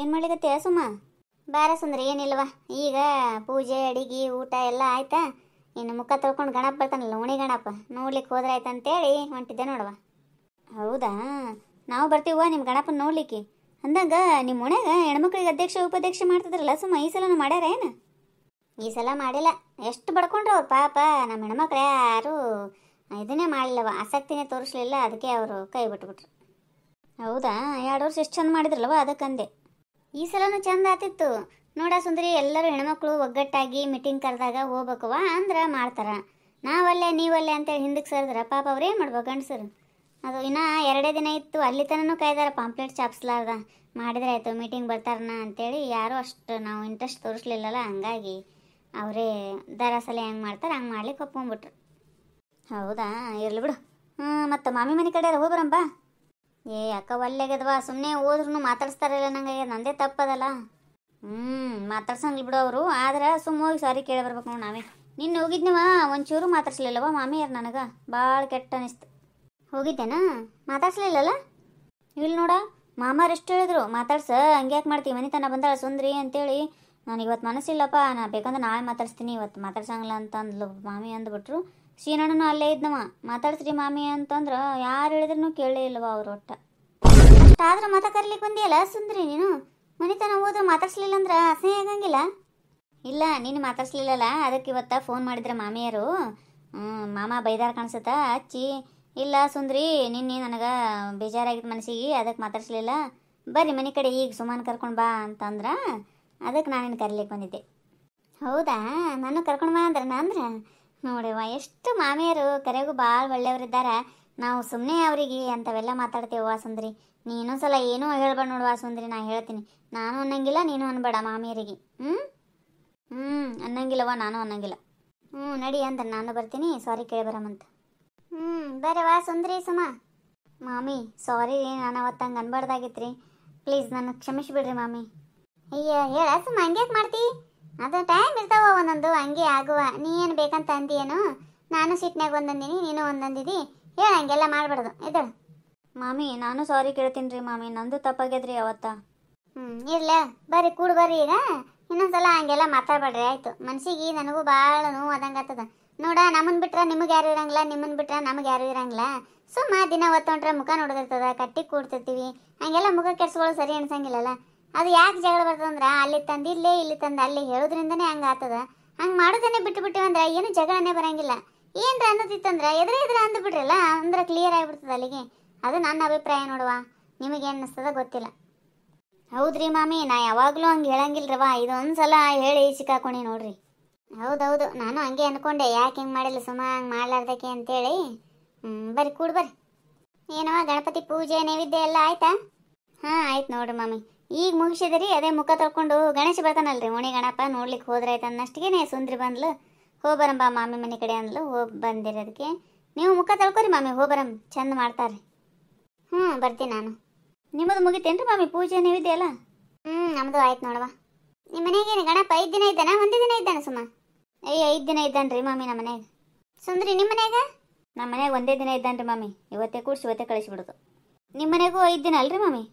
ಏನು ಮಾಡ್ಲಿಕತ್ತೀಯ ಸುಮ್ಮ? ಬಾರ ಸುಂದ್ರಿ, ಏನಿಲ್ವ ಈಗ ಪೂಜೆ ಅಡಿಗೆ ಊಟ ಎಲ್ಲ ಆಯ್ತಾ? ಇನ್ನು ಮುಖ ತೊಳ್ಕೊಂಡು ಗಣಪ ಬರ್ತಾನಲ್ಲ, ಉಣಿ ಗಣಪ ನೋಡ್ಲಿಕ್ಕೆ ಹೋದ್ರೆ ಆಯ್ತು ಅಂತೇಳಿ ಹೊಂಟಿದ್ದೆ ನೋಡವ. ಹೌದಾ, ನಾವು ಬರ್ತೀವ ನಿಮ್ಮ ಗಣಪನ ನೋಡ್ಲಿಕ್ಕೆ. ಅಂದಾಗ ನಿಮ್ಮ ಮನ್ಯಾಗ ಹೆಣ್ಮಕ್ಳಿಗೆ ಅಧ್ಯಕ್ಷ ಉಪಾಧ್ಯಕ್ಷ ಮಾಡ್ತಿದ್ರಲ್ಲ ಸುಮ್ಮ, ಈ ಸಲನೂ ಮಾಡ್ಯಾರ ಏನು? ಈ ಸಲ ಮಾಡಿಲ್ಲ. ಎಷ್ಟು ಬಡ್ಕೊಂಡ್ರು ಅವ್ರು ಪಾಪ. ನಮ್ಮ ಹೆಣ್ಮಕ್ಳು ಯಾರು ಇದನ್ನೇ ಮಾಡಲಿಲ್ಲವ, ಆಸಕ್ತಿನೇ ತೋರಿಸ್ಲಿಲ್ಲ. ಅದಕ್ಕೆ ಅವರು ಕೈ ಬಿಟ್ಬಿಟ್ರು. ಹೌದಾ, 2 ವರ್ಷ ಎಷ್ಟು ಚಂದ ಮಾಡಿದ್ರಲ್ವ, ಅದಕ್ಕಂದೆ. ಈ ಸಲನೂ ಚಂದ ಆತಿತ್ತು ನೋಡ ಸುಂದರಿ. ಎಲ್ಲರೂ ಹೆಣ್ಮಕ್ಳು ಒಗ್ಗಟ್ಟಾಗಿ ಮೀಟಿಂಗ್ ಕರೆದಾಗ ಹೋಗ್ಬೇಕವ, ಅಂದ್ರೆ ಮಾಡ್ತಾರ. ನಾವಲ್ಲೇ ನೀವಲ್ಲೇ ಅಂತೇಳಿ ಹಿಂದಕ್ಕೆ ಸರಿದ್ರ ಪಾಪ ಅವ್ರೇನು ಮಾಡ್ಬೇಕು ಗಂಡಸರು? ಅದು ಇನ್ನೂ 2 ದಿನ ಇತ್ತು, ಅಲ್ಲಿ ತನೂ ಕಾಯ್ದಾರ ಪಾಂಪ್ಲೆಟ್ ಚಾಪ್ಸ್ಲಾರ್ದ. ಮಾಡಿದ್ರೆ ಆಯಿತು ಮೀಟಿಂಗ್ ಬರ್ತಾರನ ಅಂತೇಳಿ ಯಾರೂ ಅಷ್ಟು ನಾವು ಇಂಟ್ರೆಸ್ಟ್ ತೋರಿಸ್ಲಿಲ್ಲಲ್ಲ. ಹಂಗಾಗಿ ಅವರೇ ದರಸಲೆ ಹೆಂಗೆ ಮಾಡ್ತಾರೆ ಹಂಗೆ ಮಾಡ್ಲಿಕ್ಕೆ ಒಪ್ಕೊಂಡ್ಬಿಟ್ರು. ಹೌದಾ, ಇರಲಿ ಬಿಡು. ಮತ್ತು ಮಾಮಿ ಮನೆ ಕಡೆ ಹೋಗ್ಬರಂಬ. ಅಕ್ಕ ಒಲ್ಲೆಗದವಾ, ಸುಮ್ಮನೆ ಹೋದ್ರೂ ಮಾತಾಡಿಸ್ತಾರಲ್ಲ, ನಂಗೆ ನಂದೇ ತಪ್ಪದಲ್ಲ. ಮಾತಾಡ್ಸಂಗಿಲ್ಲ ಬಿಡು ಅವರು. ಆದ್ರೆ ಸುಮ್ಮ ಹೋಗಿ ಸಾರಿ ಕೇಳಿ ಬರ್ಬೇಕು ನೋಡಿ ನಾವೇ. ನಿನ್ನೆ ಹೋಗಿದ್ನವ, ಒಂಚೂರು ಮಾತಾಡ್ಸ್ಲಿಲ್ಲವ ಮಾಮಿಯಾರು. ನನಗೆ ಭಾಳ ಕೆಟ್ಟ ಅನಿಸ್ತು. ಹೋಗಿದ್ದೇನಾ? ಮಾತಾಡ್ಸ್ಲಿಲ್ಲಲ್ಲ? ಇಲ್ಲಿ ನೋಡ, ಮಾಮಾರು ಎಷ್ಟು ಹೇಳಿದ್ರು ಮಾತಾಡ್ಸ, ಹಂಗ್ಯಾಕೆ ಮಾಡ್ತೀವಿ ಮನೆ ತನ ಬಂದಾಳ ಸುಂದ್ರಿ ಅಂತೇಳಿ. ನಾನು ಇವತ್ತು ಮನಸ್ಸಿಲ್ಲಪ್ಪ, ನಾ ಬೇಕಂದ್ರೆ ನಾಳೆ ಮಾತಾಡ್ಸ್ತೀನಿ, ಇವತ್ತು ಮಾತಾಡ್ಸಂಗಿಲ್ಲ ಅಂತ ಅಂದ್ಲು ಮಾಮಿ. ಅಂದ್ಬಿಟ್ರು. ಸೀನಣ್ಣನು ಅಲ್ಲೇ ಇದ್ನವ. ಮಾತಾಡ್ಸ್ರಿ ಮಾಮಿ ಅಂತಂದ್ರೆ ಯಾರು ಹೇಳಿದ್ರು ಕೇಳೇ ಇಲ್ಲವ ಅವ್ರು. ಒಟ್ಟ ಅಷ್ಟಾದ್ರೂ ಮಾತಾ ಕರ್ಲಿಕ್ಕೆ ಬಂದಿಯಲ್ಲ ಸುಂದ್ರಿ ನೀನು. ಮನೆತನ ಹೋದ್ರೆ ಮಾತಾಡ್ಸ್ಲಿಲ್ಲ ಅಂದ್ರೆ ಅಸಹ್ಯ ಆಗಂಗಿಲ್ಲ? ಇಲ್ಲ, ನೀನು ಮಾತಾಡ್ಸ್ಲಿಲ್ಲಲ್ಲ, ಅದಕ್ಕೆ ಇವತ್ತು ಫೋನ್ ಮಾಡಿದ್ರೆ ಮಾಮಿಯರು. ಮಾಮ ಬೈದಾರ ಕಾಣಿಸುತ್ತಾ ಹಚ್ಚಿ. ಇಲ್ಲ ಸುಂದ್ರಿ, ನಿನ್ನೆ ನನಗೆ ಬೇಜಾರಾಗಿತ್ತು ಮನಸ್ಸಿಗೆ, ಅದಕ್ಕೆ ಮಾತಾಡ್ಸ್ಲಿಲ್ಲ. ಬರ್ರಿ ಮನೆ ಕಡೆ ಈಗ ಸುಮಾನು ಕರ್ಕೊಂಡು ಬಾ ಅಂತಂದ್ರೆ ಅದಕ್ಕೆ ನಾನಿನ್ನು ಕರ್ಲಿಕ್ಕೆ ಬಂದಿದ್ದೆ. ಹೌದಾ, ನಾನು ಕರ್ಕೊಂಡು ಬಾ ಅಂದ್ರೆ ನೋಡಿವ, ಎಷ್ಟು ಮಾಮಿಯರು ಕರೆಗೂ ಭಾಳ ಒಳ್ಳೆಯವರಿದ್ದಾರೆ. ನಾವು ಸುಮ್ಮನೆ ಅವರಿಗೆ ಅಂಥವೆಲ್ಲ ಮಾತಾಡ್ತೇವ ಸುಂದ್ರಿ. ನೀ ಇನ್ನೊಂದ್ಸಲ ಏನೂ ಹೇಳ್ಬೇಡ ನೋಡುವ ಸುಂದ್ರಿ, ನಾ ಹೇಳ್ತೀನಿ. ನಾನು ಅನ್ನಂಗಿಲ್ಲ, ನೀನು ಅನ್ಬೇಡ ಮಾಮಿಯರಿಗೆ. ಅನ್ನಂಗಿಲ್ಲವ, ನಾನು ಅನ್ನಂಗಿಲ್ಲ. ನಡಿ ಅಂದ್ರೆ ನಾನು ಬರ್ತೀನಿ, ಸಾರಿ ಕೇಳಿಬರಮಂತ. ಬರವಾ ಸುಂದ್ರಿ ಸುಮ. ಮಾಮಿ ಸಾರಿ, ನಾನು ಅವತ್ತು ಹಂಗೆ ಅನ್ಬಾರ್ದಾಗಿತ್ತು ರೀ. ಪ್ಲೀಸ್ ನನ್ನ ಕ್ಷಮಿಸಿಬಿಡ್ರಿ ಮಾಮಿ. ಅಯ್ಯ ಹೇಳ ಸುಮ್ಮ, ಹಂಗ್ಯಾಕೆ ಮಾಡ್ತಿ? ಅದು ಟೈಮ್ ಇರ್ತಾವ ಒಂದೊಂದು, ಹಂಗೆ ಆಗುವ. ನೀ ಏನು ಬೇಕಂತ ಅಂದಿಯೇನು? ನಾನು ಸಿಟ್ನಾಗ ಒಂದಂದಿನಿ, ನೀನು ಒಂದಂದಿದಿ. ಹೇಳ, ಹಂಗೆಲ್ಲ ಮಾಡ್ಬಾರ್ದು. ಇದ್ದಳು ಮಾಮಿ. ನಾನು ಸಾರಿ ಕೇಳ್ತೀನಿ ರೀ ಮಾಮಿ, ನಂದು ತಪ್ಪಾಗ್ಯದ್ರಿ ಅವತ್ತ. ಇರ್ಲ ಬರ್ರಿ, ಕೂಡು ಬರ್ರಿ. ಈಗ ಇನ್ನೊಂದ್ಸಲ ಹಂಗೆಲ್ಲ ಮಾತಾಡ್ಬೇಡ್ರಿ ಆಯ್ತು. ಮನ್ಸಿಗೆ ನನಗೂ ಭಾಳ ನೋವು ಆದಂಗೆ ಆಗ್ತದ ನೋಡ. ನಮ್ಮನ್ನು ಬಿಟ್ರೆ ನಿಮಗೆ ಯಾರು ಇರಂಗಿಲ್ಲ, ನಿಮ್ಮನ್ನು ಬಿಟ್ರೆ ನಮಗೆ ಯಾರು ಇರಂಗಿಲ್ಲ. ಸುಮ್ಮ ದಿನ ಒತ್ತೊಂಡ್ರೆ ಮುಖ ನೋಡಿದಿರ್ತದ, ಕಟ್ಟಿ ಕೂಡ್ತಿರ್ತೀವಿ. ಹಂಗೆಲ್ಲ ಮುಖ ಕೆಡ್ಸ್ಕೊಳ್ಳೋದು ಸರಿ ಅನ್ಸಂಗಿಲ್ಲಲ್ಲ. ಅದು ಯಾಕೆ ಜಗಳ ಬರ್ತದಂದ್ರೆ, ಅಲ್ಲಿ ತಂದು ಇಲ್ಲೇ, ಇಲ್ಲಿ ತಂದು ಅಲ್ಲಿ ಹೇಳೋದ್ರಿಂದನೇ ಹಂಗೆ ಆಗ್ತದ. ಹಂಗೆ ಮಾಡೋದನ್ನೇ ಬಿಟ್ಟುಬಿಟ್ಟಿವಂದ್ರೆ ಏನು ಜಗಳನೇ ಬರಂಗಿಲ್ಲ. ಏನ್ರ ಅನ್ನೋದಿತ್ತಂದ್ರೆ ಎದುರು ಅಂದ್ಬಿಟ್ರಲ್ಲ ಅಂದ್ರೆ ಕ್ಲಿಯರ್ ಆಗಿಬಿಡ್ತದೆ ಅಲ್ಲಿಗೆ. ಅದು ನನ್ನ ಅಭಿಪ್ರಾಯ ನೋಡುವ, ನಿಮಗೇನು ಅನ್ನಿಸ್ತದ ಗೊತ್ತಿಲ್ಲ. ಹೌದ್ರಿ ಮಾಮಿ, ನಾ ಯಾವಾಗಲೂ ಹಂಗೆ ಹೇಳಂಗಿಲ್ರವ, ಇದೊಂದು ಸಲ ಹೇಳಿ ಸಿಕ್ಕಾಕೊಂಡಿ ನೋಡ್ರಿ. ಹೌದೌದು, ನಾನು ಹಂಗೆ ಅಂದ್ಕೊಂಡೆ, ಯಾಕೆ ಹಿಂಗೆ ಮಾಡಿಲ್ಲ ಸುಮ್ಮ ಹಂಗೆ ಮಾಡ್ಲಾರ್ದಕ್ಕೆ ಅಂತೇಳಿ. ಬರ್ರಿ ಕೂಡು ಬರ್ರಿ. ಏನವ ಗಣಪತಿ ಪೂಜೆ ನೈವೇದ್ಯ ಎಲ್ಲ ಆಯ್ತಾ? ಹಾಂ ಆಯ್ತು ನೋಡ್ರಿ ಮಾಮಿ, ಈಗ ಮುಗಿಸಿದ್ರಿ. ಅದೇ ಮುಖ ತೊಳ್ಕೊಂಡು ಗಣೇಶ ಬರ್ತಾನಲ್ರಿ ಓಣಿ ಗಣಪ, ನೋಡ್ಲಿಕ್ಕೆ ಹೋದ್ರೆ ಆಯ್ತು ಅನ್ನಷ್ಟೇ ಸುಂದ್ರಿ ಬಂದ್ಲು. ಹೋಗ್ಬರಂಬ ಮಾಮಿ ಮನೆ ಕಡೆ ಅಂದ್ಲು, ಹೋಗಿ ಬಂದಿರೋದಕ್ಕೆ. ನೀವು ಮುಖ ತೊಳ್ಕೊರಿ ಮಾಮಿ, ಹೋಗ್ಬರಂ, ಚಂದ ಮಾಡ್ತಾರೆ. ಬರ್ತೀನಿ ನಾನು. ನಿಮ್ಮದು ಮುಗಿತೇನ್ರಿ ಮಾಮಿ ಪೂಜೆ ನೈವೇದ್ಯ ಎಲ್ಲ? ನಮ್ಮದು ಆಯ್ತು ನೋಡವ. ನಿಮ್ಮ ಮನೆಗೇನು ಗಣಪ 5 ದಿನ ಇದ್ದಾನ, ಒಂದೇ ದಿನ ಇದ್ದಾನೆ ಸುಮ್ಮ? 5 ದಿನ ಇದ್ದಾನ್ರಿ ಮಾಮಿ ನಮ್ಮ ಮನೆಯಾಗ. ಸುಂದ್ರಿ ನಿಮ್ಮ ಮನ್ಯಾಗ? ನಮ್ಮ ಮನ್ಯಾಗ ಒಂದೇ ದಿನ ಇದ್ದಾನ್ರಿ ಮಾಮಿ, ಇವತ್ತೇ ಕೂಡ್ಸಿ ಇವತ್ತೇ ಕಳಿಸ್ಬಿಡೋದು. ನಿಮ್ಮ ಮನೆಗೂ 5 ದಿನ ಅಲ್ರಿ ಮಾಮಿ?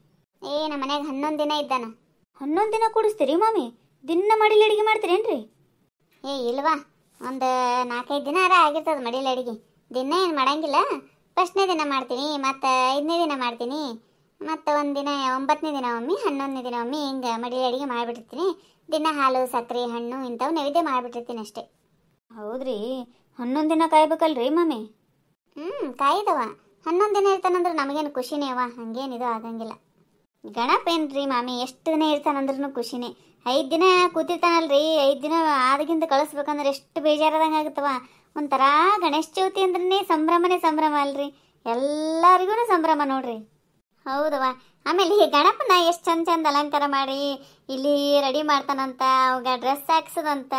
ನಮ್ಮ ಮನ್ಯಾಗ 11 ದಿನ ಇದ್ದಾನ. 11 ದಿನ ಕೂಡಿಸ್ತೀರಿ ಮಾಮಿ? ದಿನ ಮಡಿಲಿ ಅಡಿಗೆ ಮಾಡ್ತೀರೇನ್ರಿ? ಇಲ್ವಾ, ಒಂದು 4-5 ದಿನ ಆಗಿರ್ತದೆ ಮಡಿಲಿ ಅಡಿಗೆ. ದಿನ ಏನು ಮಾಡಂಗಿಲ್ಲ. ಫಸ್ಟ್ನೇ ದಿನ ಮಾಡ್ತೀನಿ, ಮತ್ತು 5ನೇ ದಿನ ಮಾಡ್ತೀನಿ, ಮತ್ತು ಒಂದಿನ 9ನೇ ದಿನ ಒಮ್ಮೆ, 11ನೇ ದಿನ ಒಮ್ಮೆ ಹಿಂಗೆ ಮಡಿಲಿ ಅಡಿಗೆ ಮಾಡಿಬಿಟ್ಟಿರ್ತೀನಿ. ದಿನ ಹಾಲು ಸಕ್ಕರೆ ಹಣ್ಣು ಇಂಥವು ನೈವೇದ್ಯ ಮಾಡಿಬಿಟ್ಟಿರ್ತೀನಿ ಅಷ್ಟೇ. ಹೌದ್ರಿ, 11 ದಿನ ಕಾಯ್ಬೇಕಲ್ರಿ ಮಾಮಿ? ಕಾಯ್ದವ. 11 ದಿನ ಇರ್ತಾನಂದ್ರೆ ನಮಗೇನು ಖುಷಿನೇ ಅವ, ಹಂಗೇನಿದು ಆಗಂಗಿಲ್ಲ. ಗಣಪ ಏನ್ರಿ ಮಾಮಿ, ಎಷ್ಟು ದಿನ ಇರ್ತಾನಂದ್ರೂ ಖುಷಿನೇ. 5 ದಿನ ಕೂತಿರ್ತಾನಲ್ರಿ, 5 ದಿನ ಆದಗಿಂದ ಕಳಿಸ್ಬೇಕಂದ್ರೆ ಎಷ್ಟು ಬೇಜಾರದಂಗೆ ಆಗುತ್ತವ. ಒಂಥರ ಗಣೇಶ ಚೌತಿ ಅಂದ್ರೆ ಸಂಭ್ರಮನೇ ಸಂಭ್ರಮ ಅಲ್ರಿ, ಎಲ್ಲರಿಗೂ ಸಂಭ್ರಮ ನೋಡ್ರಿ. ಹೌದವ. ಆಮೇಲೆ ಈ ಗಣಪನ ಎಷ್ಟು ಚಂದ ಅಲಂಕಾರ ಮಾಡಿ ಇಲ್ಲಿ ರೆಡಿ ಮಾಡ್ತಾನಂತ, ಅವಾಗ ಡ್ರೆಸ್ ಹಾಕ್ಸೋದಂತ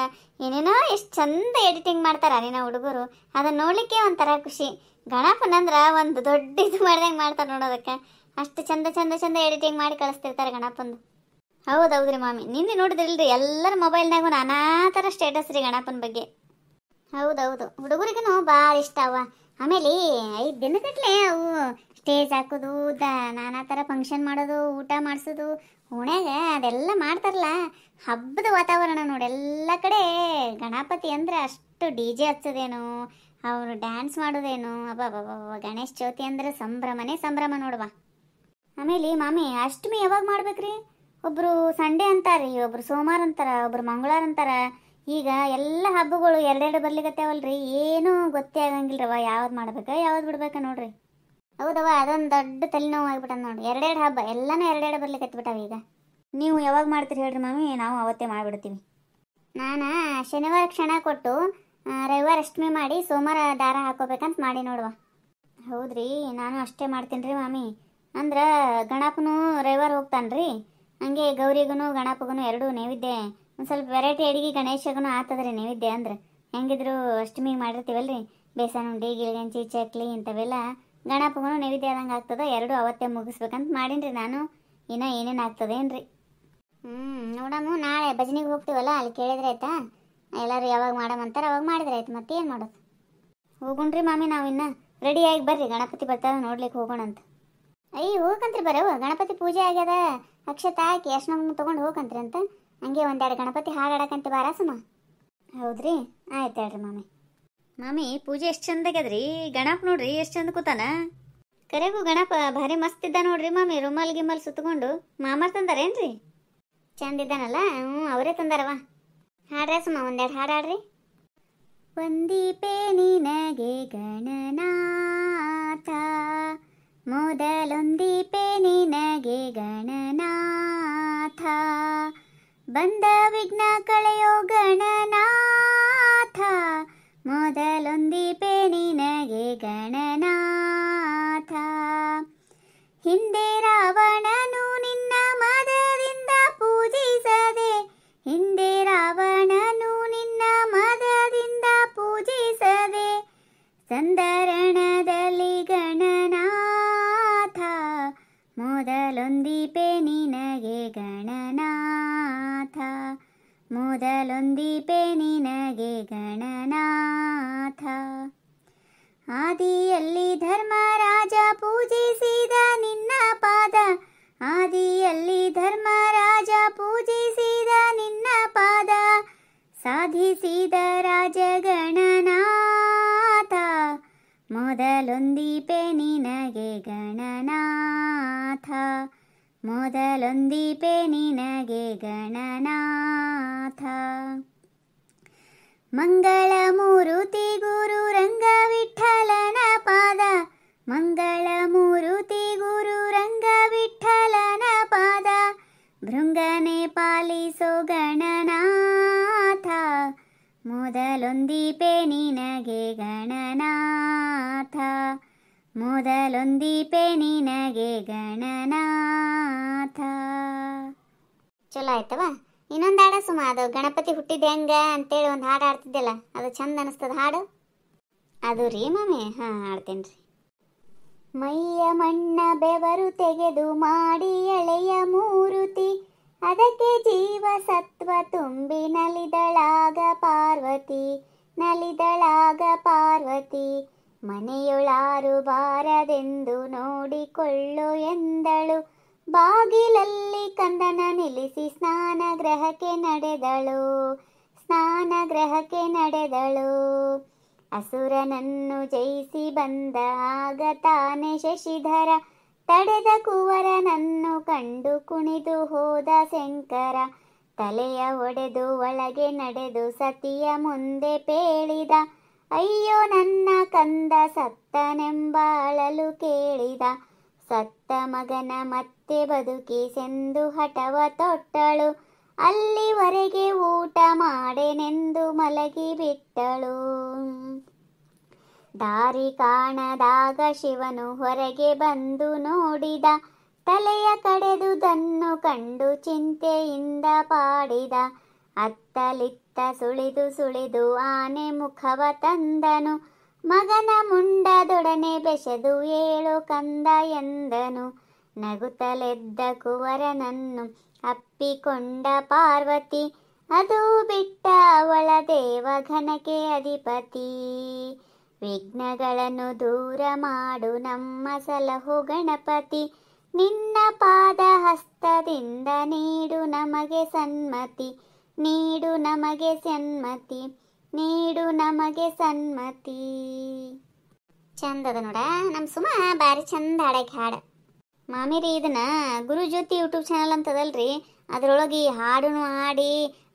ಏನೇನೋ ಎಷ್ಟು ಚಂದ ಎಡಿಟಿಂಗ್ ಮಾಡ್ತಾರ ನೀನು ಹುಡುಗರು. ಅದನ್ನ ನೋಡ್ಲಿಕ್ಕೆ ಒಂಥರ ಖುಷಿ. ಗಣಪನಂದ್ರೆ ಒಂದು ದೊಡ್ಡ ಇದು ಮಾಡ್ದಂಗೆ ಮಾಡ್ತಾರೆ ನೋಡೋದಕ್ಕೆ. ಅಷ್ಟು ಚಂದ ಎಡಿಟಿಂಗ್ ಮಾಡಿ ಕಳಿಸ್ತಿರ್ತಾರೆ ಗಣಪಂದು. ಹೌದೌದ್ರಿ ಮಾಮಿ, ನಿನ್ನೆ ನೋಡಿದ್ರಿಲ್ರಿ ಎಲ್ಲರ ಮೊಬೈಲ್ನಾಗೂ ನಾನಾ ಥರ ಸ್ಟೇಟಸ್ ರೀ ಗಣಪನ ಬಗ್ಗೆ. ಹೌದೌದು, ಹುಡುಗರಿಗೂ ಭಾಳ ಇಷ್ಟ ಅವ. ಆಮೇಲೆ 5 ದಿನಗಟ್ಟಲೆ ಅವು ಸ್ಟೇಜ್ ಹಾಕೋದು ನಾನಾ ಥರ ಫಂಕ್ಷನ್ ಮಾಡೋದು, ಊಟ ಮಾಡಿಸೋದು, ಓಣ್ಯಾಗ ಅದೆಲ್ಲ ಮಾಡ್ತಾರಲ್ಲ. ಹಬ್ಬದ ವಾತಾವರಣ ನೋಡಿ ಎಲ್ಲ ಕಡೆ. ಗಣಪತಿ ಅಂದ್ರೆ ಅಷ್ಟು ಡಿ ಜೆ ಹಚ್ಚೋದೇನು, ಅವರು ಡ್ಯಾನ್ಸ್ ಮಾಡೋದೇನು, ಅಬ್ಬಬ್ಬಬ್ಬ ಗಣೇಶ ಚೌತಿ ಅಂದ್ರೆ ಸಂಭ್ರಮನೇ ಸಂಭ್ರಮ ನೋಡುವ. ಆಮೇಲೆ ಮಾಮಿ ಅಷ್ಟಮಿ ಯಾವಾಗ ಮಾಡ್ಬೇಕ್ರಿ? ಒಬ್ಬರು ಸಂಡೇ ಅಂತಾರ್ರಿ, ಒಬ್ರು ಸೋಮವಾರ ಅಂತಾರ, ಒಬ್ರು ಮಂಗಳವಾರ ಅಂತಾರ. ಈಗ ಎಲ್ಲ ಹಬ್ಬಗಳು ಎರಡೆರಡು ಬರ್ಲಿಕತ್ತಾವಲ್ರಿ, ಏನೂ ಗೊತ್ತೇ ಆಗಂಗಿಲ್ರವ ಯಾವ್ದು ಮಾಡ್ಬೇಕ ಯಾವ್ದು ಬಿಡ್ಬೇಕ ನೋಡ್ರಿ. ಹೌದವ, ಅದೊಂದು ದೊಡ್ಡ ತಲೆನೋವು ಆಗ್ಬಿಟ್ಟ ನೋಡಿ. ಎರಡೆರಡು ಹಬ್ಬ ಎಲ್ಲನೂ ಎರಡೆರಡು ಬರ್ಲಿಕತ್ಬಿಟ್ಟಾವ ಈಗ. ನೀವು ಯಾವಾಗ ಮಾಡ್ತೀರಿ ಹೇಳ್ರಿ ಮಾಮಿ, ನಾವು ಅವತ್ತೇ ಮಾಡಿಬಿಡ್ತೀವಿ. ನಾನು ಶನಿವಾರ ಕ್ಷಣ ಕೊಟ್ಟು ರವಿವಾರ ಅಷ್ಟಮಿ ಮಾಡಿ ಸೋಮವಾರ ದಾರ ಹಾಕೋಬೇಕಂತ ಮಾಡಿ ನೋಡುವ. ಹೌದ್ರಿ, ನಾನು ಅಷ್ಟೇ ಮಾಡ್ತೀನಿ ರೀ ಮಾಮಿ. ಅಂದ್ರೆ ಗಣಪನು ರವಿವಾರ ಹೋಗ್ತಾನ್ರಿ, ಹಂಗೆ ಗೌರಿಗೂ ಗಣಪಗೂ ಎರಡೂ ನೈವೇದ್ಯ ಒಂದು ಸ್ವಲ್ಪ ವೆರೈಟಿ ಅಡಿಗೆ ಗಣೇಶಗೂ ಆತದ್ರಿ ನೈವೇದ್ಯ. ಅಂದ್ರೆ ಹೆಂಗಿದ್ರು ಅಷ್ಟಮಿಗೆ ಮಾಡಿರ್ತೀವಲ್ರಿ, ಬೇಸನ್ ಉಂಡೆ, ಗಿಲ್ಗಂಚಿ, ಚಕ್ಲಿ ಇಂಥವೆಲ್ಲ ಗಣಪಗೂ ನೈವೇದ್ಯ ಆದಂಗೆ ಆಗ್ತದೆ. ಎರಡೂ ಅವತ್ತೇ ಮುಗಿಸ್ಬೇಕಂತ ಮಾಡೀನಿ ರೀ ನಾನು. ಇನ್ನೂ ಏನೇನು ಆಗ್ತದೇನ್ರಿ. ನೋಡಮ್ಮ, ನಾಳೆ ಭಜನೆಗೆ ಹೋಗ್ತೀವಲ್ಲ, ಅಲ್ಲಿ ಕೇಳಿದ್ರೆ ಆಯ್ತಾ. ಎಲ್ಲರೂ ಯಾವಾಗ ಮಾಡಮಂತಾರೆ ಅವಾಗ ಮಾಡಿದ್ರೆ ಆಯ್ತು, ಮತ್ತೇನು ಮಾಡೋದು. ಹೋಗೋಣ್ರಿ ಮಾಮಿ, ನಾವು ಇನ್ನು ರೆಡಿಯಾಗಿ ಬರ್ರಿ, ಗಣಪತಿ ಬರ್ತಾವೆ ನೋಡ್ಲಿಕ್ಕೆ ಹೋಗೋಣ ಅಂತ. ಅಯ್ಯ ಹೋಗಂತ್ರಿ ಬರವು, ಗಣಪತಿ ಪೂಜೆ ಆಗ್ಯದ, ಅಕ್ಷತೆ ಹಾಕಿ ಅರ್ಶಿನ ತೊಗೊಂಡು ಹೋಗಂತ್ರಿ ಅಂತ. ಹಂಗೆ ಒಂದೆರಡು ಗಣಪತಿ ಹಾಡಾಡಕಂತ ಬಾರಸಮ್ಮ. ಹೌದ್ರಿ, ಆಯ್ತು ಹೇಳ್ರಿ ಮಾಮಿ. ಮಾಮಿ ಪೂಜೆ ಎಷ್ಟು ಚಂದ ಆಗ್ಯದ್ರಿ, ಗಣಪ ನೋಡ್ರಿ ಎಷ್ಟು ಚಂದ ಕೂತಾನ. ಕರೆಗೂ ಗಣಪ ಭಾರಿ ಮಸ್ತ್ ಇದ್ದ ನೋಡ್ರಿ ಮಾಮಿ. ರುಮಾಲ್ ಗಿಮ್ಮಲ್ ಸುತ್ತಕೊಂಡು ಮಾಮಾರ್ ತಂದಾರೇನ್ರಿ? ಚಂದ ಇದ್ದಾನಲ್ಲ? ಅವರೇ ತಂದಾರವ. ಹಾಡ್ರಿ ಸುಮ್ಮ ಒಂದೆರಡು ಹಾಡಾಡ್ರಿ. ವಂದಿಪೆ ನಿನಗೆ ಗಣನಾಥ, ಮೊದಲೊಂದಿಪೆ ನಿನಗೆ ಗಣನಾಥ, ಬಂದ ವಿಘ್ನ ಕಳೆಯೋ ಗಣನಾಥ, ಮೊದಲೊಂದಿಪೆ ನಿನಗೆ ಗಣನಾಥ. ಹಿಂದೆ ರಾವಣನು ನಿನ್ನ ಮದದಿಂದ ಪೂಜಿಸದೆ, ಹಿಂದೆ ರಾವಣನು ನಿನ್ನ ಮದದಿಂದ ಪೂಜಿಸದೆ, ಸಂದರಣದಲ್ಲಿ ಗಣನಾಥ, ಮೊದಲೊಂದಿಪೆ ನಿನಗೆ ಗಣನಾಥ, ಮೊದಲೊಂದಿಪೆ ನಿನಗೆ ಗಣನಾಥ. ಆದಿಯಲ್ಲಿ ಧರ್ಮರಾಜ ಪೂಜಿಸಿದ ನಿನ್ನ ಪಾದ, ಆದಿಯಲ್ಲಿ ಧರ್ಮರಾಜ ಪೂಜಿಸಿದ ನಿನ್ನ ಪಾದ, ಸಾಧಿಸಿದ ರಾಜ ಗಣನಾಥ, ಮೊದಲೊಂದಿಪೆ ನಿನಗೆ ಗಣನಾಥ, ಮೊದಲೊಂದಿಪೆ ನಿನಗೆ ಗಣನಾಥ. ಮಂಗಳ ಮೂರುತಿ ಗುರು ರಂಗ ವಿಠಲನ ಪಾದ, ಮಂಗಳ ಮೂರುತಿ ಗುರು ರಂಗ ವಿಠಲನ ಪಾದ, ಭೃಂಗನೆ ಪಾಲಿಸೋ ಗಣನಾಥ, ಮೊದಲೊಂದಿಪೆ ನಿನಗೆ ಗಣನಾಥ, ಮೊದಲೊಂದಿಪೆ ನಿನಗೆ ಗಣನಾಥ. ಚಲೋ ಆಯ್ತವ. ಇನ್ನೊಂದು ಹಾಡ ಸುಮ, ಅದು ಗಣಪತಿ ಹುಟ್ಟಿದ ಹೆಂಗ ಅಂತೇಳಿ ಒಂದು ಹಾಡು ಆಡ್ತಿದ್ದೆಲ್ಲ, ಅದು ಚಂದ ಅನಿಸ್ತದ ಹಾಡು. ಅದು ರೀ ಮಾಮಿ, ಹಾಂ ಹಾಡ್ತೇನೆ ರೀ. ಮೈಯ ಮಣ್ಣ ಬೆವರು ತೆಗೆದು ಮಾಡಿ ಎಳೆಯ ಮೂರುತಿ, ಅದಕ್ಕೆ ಜೀವ ಸತ್ವ ತುಂಬಿ ನಲಿದಳಾಗ ಪಾರ್ವತಿ, ನಲಿದಳಾಗ ಪಾರ್ವತಿ. ಮನೆಯೊಳಾರು ಬಾರದೆಂದು ನೋಡಿಕೊಳ್ಳು ಎಂದಳು, ಬಾಗಿಲಲ್ಲಿ ಕಂದನ ನಿಲ್ಲಿಸಿ ಸ್ನಾನ ಗೃಹಕ್ಕೆ ನಡೆದಳು, ಸ್ನಾನ ಗೃಹಕ್ಕೆ ನಡೆದಳು. ಅಸುರನನ್ನು ಜಯಿಸಿ ಬಂದ ಆಗ ತಾನೆ ಶಶಿಧರ, ತಡೆದ ಕುವರನನ್ನು ಕಂಡು ಕುಣಿದು ಹೋದ ಶಂಕರ. ತಲೆಯ ಒಡೆದು ಒಳಗೆ ನಡೆದು ಸತಿಯ ಮುಂದೆ ಪೇಳಿದ, ಅಯ್ಯೋ ನನ್ನ ಕಂದ ಸತ್ತನೆಂಬ ಅಳಲು ಕೇಳಿದ. ಸತ್ತ ಮಗನ ಮತ್ತೆ ಬದುಕಿಸೆಂದು ಹಠವ ತೊಟ್ಟಳು, ಅಲ್ಲಿವರೆಗೆ ಊಟ ಮಾಡೆನೆಂದು ಮಲಗಿ ಬಿಟ್ಟಳು. ದಾರಿ ಕಾಣದಾಗ ಶಿವನು ಹೊರಗೆ ಬಂದು ನೋಡಿದ, ತಲೆಯ ಕಡೆದುದನ್ನು ಕಂಡು ಚಿಂತೆಯಿಂದ ಪಾಡಿದ. ಅತ್ತಲಿತ್ತ ಸುಳಿದು ಸುಳಿದು ಆನೆ ಮುಖವ ತಂದನು, ಮಗನ ಮುಂಡದೊಡನೆ ಬೆಸೆದು ಏಳು ಕಂದ ಎಂದನು. ನಗುತ್ತಲೆದ್ದ ಕುವರನನ್ನು ಅಪ್ಪಿಕೊಂಡ ಪಾರ್ವತಿ, ಅದು ಬಿಟ್ಟ ಅವಳ ದೇವಘನಕ್ಕೆ ಅಧಿಪತಿ. ವಿಘ್ನಗಳನ್ನು ದೂರ ಮಾಡು ನಮ್ಮ ಸಲಹೋ ಗಣಪತಿ. ನಿನ್ನ ಪಾದ ಹಸ್ತದಿಂದ ನೀಡು ನಮಗೆ ಸನ್ಮತಿ, ನೀಡು ನಮಗೆ ಸನ್ಮತಿ, ನೀಡು ನಮಗೆ ಸನ್ಮತಿ. ಚಂದದ ನೋಡ ನಮ್ಮ ಸುಮ ಭಾರಿ ಚಂದ ಹಾಡಕ್ಕೆ ಹಾಡ. ಮಾಮಿರಿ ಇದನ್ನ ಗುರುಜ್ಯೋತಿ ಯೂಟ್ಯೂಬ್ ಚಾನಲ್ ಅಂತದಲ್ರಿ, ಅದರೊಳಗೆ ಈ ಹಾಡುನು ಹಾಡಿ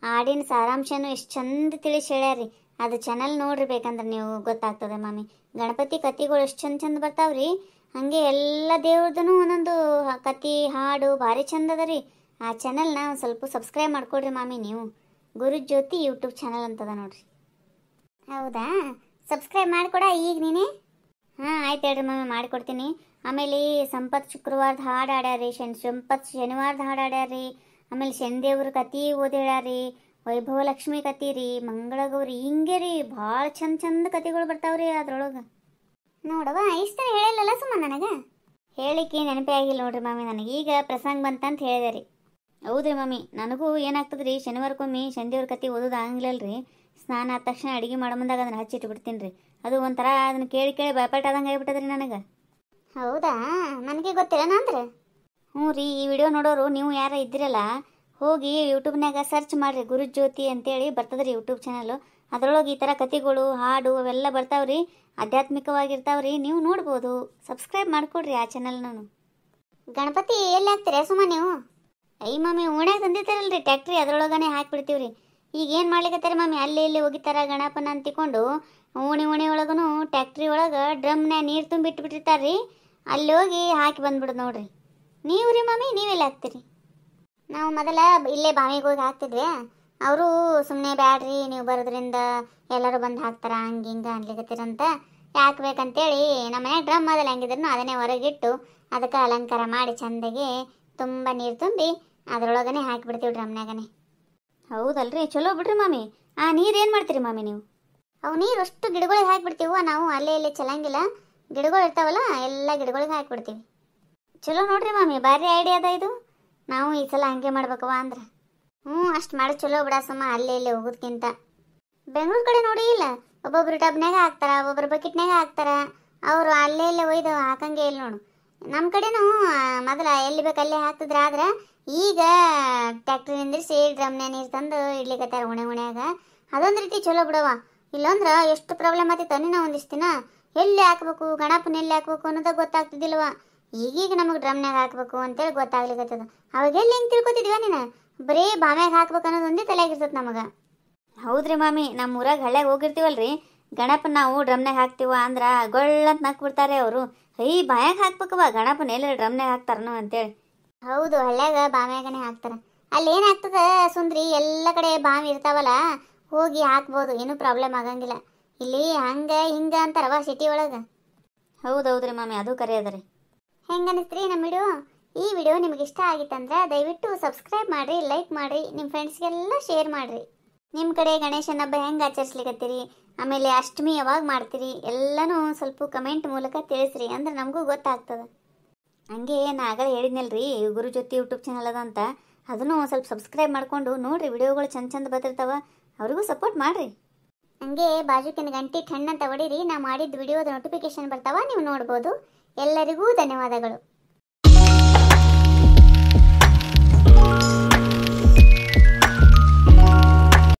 ಹಾಡಿನ ಸಾರಾಂಶನು ಎಷ್ಟು ಚಂದ ತಿಳಿಸಿ ಹೇಳ್ಯಾರಿ. ಅದು ಚಾನಲ್ ನೋಡ್ರಿ, ಬೇಕಂದ್ರೆ ನೀವು ಗೊತ್ತಾಗ್ತದೆ ಮಾಮಿ. ಗಣಪತಿ ಕತಿಗಳು ಎಷ್ಟು ಚಂದ ಚಂದ ಬರ್ತಾವ್ರಿ. ಹಾಗೆ ಎಲ್ಲ ದೇವ್ರದೂ ಒಂದೊಂದು ಕತಿ ಹಾಡು ಭಾರಿ ಚಂದ ಅದ ರೀ. ಆ ಚಾನಲ್ನ ಒಂದು ಸ್ವಲ್ಪ ಸಬ್ಸ್ಕ್ರೈಬ್ ಮಾಡ್ಕೊಡ್ರಿ ಮಾಮಿ ನೀವು. ಗುರುಜ್ಯೋತಿ ಯೂಟ್ಯೂಬ್ ಚಾನಲ್ ಅಂತದ ನೋಡ್ರಿ. ಹೌದಾ, ಸಬ್ಸ್ಕ್ರೈಬ್ ಮಾಡಿಕೊಡ ಈಗ ನೀನೇ. ಹಾಂ ಆಯ್ತು ಹೇಳ್ರಿ ಮಾಮಿ, ಮಾಡಿಕೊಡ್ತೀನಿ. ಆಮೇಲೆ ಸಂಪತ್ ಶುಕ್ರವಾರದ ಹಾಡು ಹಾಡ್ಯಾರಿ, ಸಂಪತ್ ಶನಿವಾರದ ಹಾಡು ಹಾಡ್ಯಾರಿ. ಆಮೇಲೆ ಶನಿದೇವ್ರ ಕತಿ ಓದಿ ಹೇಳ್ಯಾರಿ, ವೈಭವ ಲಕ್ಷ್ಮಿ ಕತಿ ರೀ, ಮಂಗಳಗೌರಿ, ಹಿಂಗೆ ರೀ ಭಾಳ ಚಂದ ಚಂದ ಕತಿಗಳು ಬರ್ತಾವ್ರಿ ಅದ್ರೊಳಗೆ. ನೋಡವ ಇಷ್ಟ ಹೇಳಿಲ್ಲಲ್ಲ ಸುಮ್ಮ ನನಗೆ ಹೇಳಿಕೆ ನೆನಪೇ ಆಗಿಲ್ಲ ನೋಡ್ರಿ ಮಾಮಿ. ನನಗೆ ಈಗ ಪ್ರಸಂಗ ಬಂತಂತ ಹೇಳಿದೆ ರೀ. ಹೌದ್ರಿ ಮಾಮಿ, ನನಗೂ ಏನಾಗ್ತದೆ ರೀ, ಶನಿವಾರಕ್ಕೊಮ್ಮೆ ಶನಿದೇವ್ರ ಕತಿ ಓದೋದು ಆಗಂಗಿಲ್ಲಲ್ರಿ. ಸ್ನಾನ ಆದ ತಕ್ಷಣ ಅಡುಗೆ ಮಾಡೋ ಮುಂದಾಗ ಅದನ್ನು ಹಚ್ಚಿಟ್ಬಿಡ್ತೀನಿ ರೀ. ಅದು ಒಂಥರ ಅದನ್ನು ಕೇಳಿ ಕೇಳಿ ಭಯಪಟ್ಟು ಆದಂಗೆ ಆಗಿಬಿಟ್ಟದ್ರಿ ನನಗೆ. ಹೌದಾ, ನನಗೆ ಗೊತ್ತಿಲ್ಲ ಅಂದ್ರೆ. ಹ್ಞೂ ರೀ, ಈ ವಿಡಿಯೋ ನೋಡೋರು ನೀವು ಯಾರ ಇದ್ದಿರಲ್ಲ, ಹೋಗಿ ಯೂಟ್ಯೂಬ್ನಾಗ ಸರ್ಚ್ ಮಾಡಿರಿ, ಗುರುಜ್ಯೋತಿ ಅಂತೇಳಿ ಬರ್ತದ್ರಿ ಯೂಟ್ಯೂಬ್ ಚಾನಲ್. ಅದರೊಳಗೆ ಈ ಥರ ಕತೆಗಳು ಹಾಡು ಅವೆಲ್ಲ ಬರ್ತಾವ್ರಿ, ಆಧ್ಯಾತ್ಮಿಕವಾಗಿರ್ತಾವ್ರಿ, ನೀವು ನೋಡ್ಬೋದು. ಸಬ್ಸ್ಕ್ರೈಬ್ ಮಾಡ್ಕೊಡ್ರಿ ಆ ಚಾನಲ್ನ. ಗಣಪತಿ ಎಲ್ಲಿ ಹಾಕ್ತೀರಾ ಸುಮ್ಮ ನೀವು? ಐ ಮಾಮಿ, ಓಣ್ಯಾಗ ತಂದಿರ್ತಾರಲ್ರಿ ಟ್ಯಾಕ್ಟ್ರಿ, ಅದರೊಳಗನೆ ಹಾಕಿಬಿಡ್ತೀವಿ ರೀ. ಈಗ ಏನು ಮಾಡ್ಲಿಕ್ಕತ್ತಾರೆ ಮಾಮಿ, ಅಲ್ಲಿ ಇಲ್ಲಿ ಹೋಗಿತ್ತಾರ ಗಣಪನ ಅಂತಿಕೊಂಡು ಓಣಿ ಒಳಗೂ ಟ್ಯಾಕ್ಟ್ರಿ ಒಳಗೆ ಡ್ರಮ್ನಾಗ ನೀರು ತುಂಬಿಟ್ಬಿಟ್ಟಿರ್ತಾರೆ ರೀ. ಅಲ್ಲಿ ಹೋಗಿ ಹಾಕಿ ಬಂದ್ಬಿಡೋದು ನೋಡ್ರಿ. ನೀವು ರೀ ಮಾಮಿ, ನೀವೆಲ್ಲ ಹಾಕ್ತೀರಿ? ನಾವು ಮೊದಲ ಇಲ್ಲೇ ಬಾವಿಗೆ ಹೋಗಿ ಹಾಕ್ತಿದ್ವಿ. ಅವರು ಸುಮ್ಮನೆ ಬ್ಯಾಡ್ರಿ ನೀವು ಬರೋದ್ರಿಂದ ಎಲ್ಲರೂ ಬಂದು ಹಾಕ್ತಾರ ಹಂಗೆ ಹಿಂಗೆ ಅನ್ಲಿಕತ್ತೀರಂತ ಯಾಕೆ ಬೇಕಂತೇಳಿ ನಮ್ಮ ಮನೆ ಡ್ರಮ್ ಅದಲ್ಲ ಹೆಂಗಿದ್ರು ಅದನ್ನೇ ಹೊರಗಿಟ್ಟು ಅದಕ್ಕೆ ಅಲಂಕಾರ ಮಾಡಿ ಚಂದಾಗಿ ತುಂಬ ನೀರು ತುಂಬಿ ಅದರೊಳಗನೆ ಹಾಕಿಬಿಡ್ತೀವಿ ಡ್ರಮ್ನಾಗನೆ. ಹೌದಲ್ರಿ, ಚಲೋ ಬಿಡ್ರಿ ಮಾಮಿ. ಆ ನೀರು ಏನು ಮಾಡ್ತೀರಿ ಮಾಮಿ ನೀವು? ಅವು ನೀರು ಅಷ್ಟು ಗಿಡಗಳಿಗೆ ಹಾಕಿಬಿಡ್ತೀವ ನಾವು, ಅಲ್ಲೇ ಇಲ್ಲೇ ಚಲಂಗಿಲ್ಲ. ಗಿಡಗಳು ಇರ್ತಾವಲ್ಲ ಎಲ್ಲ ಗಿಡಗಳಿಗೆ ಹಾಕಿಬಿಡ್ತೀವಿ. ಚಲೋ ನೋಡ್ರಿ ಮಾಮಿ, ಭಾರಿ ಐಡಿಯಾ ಅದ ಇದು. ನಾವು ಈ ಸಲ ಹಂಗೆ ಮಾಡ್ಬೇಕವ ಅಂದ್ರೆ. ಅಷ್ಟು ಮಾಡಿ ಚಲೋ ಬಿಡ ಸುಮ್ಮ, ಅಲ್ಲೇ ಇಲ್ಲೇ ಹೋಗೋದ್ಕಿಂತ. ಬೆಂಗಳೂರು ಕಡೆ ನೋಡಿ ಇಲ್ಲ, ಒಬ್ಬೊಬ್ರು ಟಬ್ನಾಗ ಹಾಕ್ತಾರ, ಒಬ್ಬೊಬ್ರು ಬಕೆಟ್ನಾಗ ಹಾಕ್ತಾರ. ಅವರು ಅಲ್ಲೇ ಇಲ್ಲೇ ಒಯ್ದು ಹಾಕಂಗೆ ಇಲ್ಲ ನೋಡು. ನಮ್ಮ ಕಡೆನೂ ಮೊದಲ ಎಲ್ಲಿ ಬೇಕು ಅಲ್ಲೇ ಹಾಕ್ತಿದ್ರ, ಆದ್ರೆ ಈಗ ಟ್ಯಾಕ್ಟ್ರಿ ನಿಂದಿರಿಸಿ ಡ್ರಮ್ನ್ಯಾಗ ನೀರು ತಂದು ಇಡ್ಲಿಕತ್ತಾರ ಒಣೆಯಾಗ. ಅದೊಂದು ರೀತಿ ಚಲೋ ಬಿಡವ. ಇಲ್ಲಂದ್ರೆ ಎಷ್ಟು ಪ್ರಾಬ್ಲಮ್ ಆತಿತ್ತು ಅನ್ನಿನ ಒಂದಿಷ್ಟು ದಿನ. ಎಲ್ಲಿ ಹಾಕ್ಬೇಕು, ಗಣಪನ ಎಲ್ಲಿ ಹಾಕ್ಬೇಕು ಅನ್ನೋದಾಗ ಗೊತ್ತಾಗ್ತಿದ್ದಿಲ್ವ. ಈಗೀಗ ನಮಗೆ ಡ್ರಮ್ನಾಗ ಹಾಕ್ಬೇಕು ಅಂತೇಳಿ ಗೊತ್ತಾಗ್ಲಿಕ್ಕತ್ತದ. ಅವಾಗ ಎಲ್ಲಿ ಹೆಂಗೆ ತಿಳ್ಕೊತಿದ್ವ ನೀನು? ಬರೀ ಬಾಮ್ಯಾಗ ಹಾಕ್ಬೇಕು ಅನ್ನೋದು ಒಂದೇ ತಲೆಯಾಗಿರ್ತದೆ ನಮಗೆ. ಹೌದ್ರಿ ಮಾಮಿ, ನಮ್ಮ ಊರಾಗ ಹಳ್ಳ್ಯಾಗ ಹೋಗಿರ್ತೀವಲ್ರಿ, ಗಣಪನ ನಾವು ಡ್ರಮ್ನಾಗ ಹಾಕ್ತೀವ ಅಂದ್ರೆ ಗೊಳ್ಳಂತ ನಕ್ ಬಿಡ್ತಾರೆ ಅವರು. ಬಾಯಾಗ ಹಾಕ್ಬೇಕವ ಗಣಪನ, ಎಲ್ಲ ಡ್ರಮ್ನಾಗ ಹಾಕ್ತಾರನು ಅಂತೇಳಿ. ಹೌದು, ಹಳ್ಳ್ಯಾಗ ಬಾಮ್ಯಾಗನೇ ಹಾಕ್ತಾರ. ಅಲ್ಲಿ ಏನಾಗ್ತದ ಸುಂದ್ರಿ, ಎಲ್ಲ ಕಡೆ ಬಾವಿ ಇರ್ತಾವಲ್ಲ, ಹೋಗಿ ಹಾಕ್ಬೋದು, ಏನೂ ಪ್ರಾಬ್ಲಮ್ ಆಗಂಗಿಲ್ಲ. ಇಲ್ಲಿ ಹಂಗೆ ಹಿಂಗೆ ಅಂತಾರವ ಸಿಟಿ ಒಳಗೆ. ಹೌದೌದ್ರಿ ಮಾಮಿ, ಅದು ಕರೆ ಅದ ರೀ. ಹೆಂಗೆ ಅನಿಸ್ತ್ರಿ ನಮ್ಮ ವಿಡಿಯೋ? ಈ ವಿಡಿಯೋ ನಿಮಗೆ ಇಷ್ಟ ಆಗಿತ್ತಂದ್ರೆ ದಯವಿಟ್ಟು ಸಬ್ಸ್ಕ್ರೈಬ್ ಮಾಡಿರಿ, ಲೈಕ್ ಮಾಡಿರಿ, ನಿಮ್ಮ ಫ್ರೆಂಡ್ಸ್ಗೆಲ್ಲ ಶೇರ್ ಮಾಡಿರಿ. ನಿಮ್ಮ ಕಡೆ ಗಣೇಶನ ಹಬ್ಬ ಹೆಂಗೆ ಆಚರಿಸ್ಲಿಕ್ಕತ್ತೀರಿ, ಆಮೇಲೆ ಅಷ್ಟಮಿ ಯಾವಾಗ ಮಾಡ್ತೀರಿ ಎಲ್ಲನೂ ಸ್ವಲ್ಪ ಕಮೆಂಟ್ ಮೂಲಕ ತಿಳಿಸ್ರಿ, ಅಂದ್ರೆ ನಮಗೂ ಗೊತ್ತಾಗ್ತದೆ. ಹಂಗೆ ನಾ ಆಗಲೇ ಹೇಳಿದ್ನಲ್ರಿ ಗುರುಜ್ಯೋತಿ ಯೂಟ್ಯೂಬ್ ಚಾನಲ್ ಅದ ಅಂತ, ಅದನ್ನು ಸ್ವಲ್ಪ ಸಬ್ಸ್ಕ್ರೈಬ್ ಮಾಡಿಕೊಂಡು ನೋಡಿರಿ, ವಿಡಿಯೋಗಳು ಚಂದ ಚಂದ ಬರ್ತಿರ್ತಾವ, ಅವ್ರಿಗೂ ಸಪೋರ್ಟ್ ಮಾಡಿರಿ. ಹಂಗೆ ಬಾಜುಕಿನ ಗಂಟೆ ಟೆನ್ ಅಂತ ಹೊಡೀರಿ, ನಾ ಮಾಡಿದ ವಿಡಿಯೋದ ನೋಟಿಫಿಕೇಶನ್ ಬರ್ತಾವ, ನೀವು ನೋಡ್ಬೋದು. ಎಲ್ಲರಿಗೂ ಧನ್ಯವಾದಗಳು.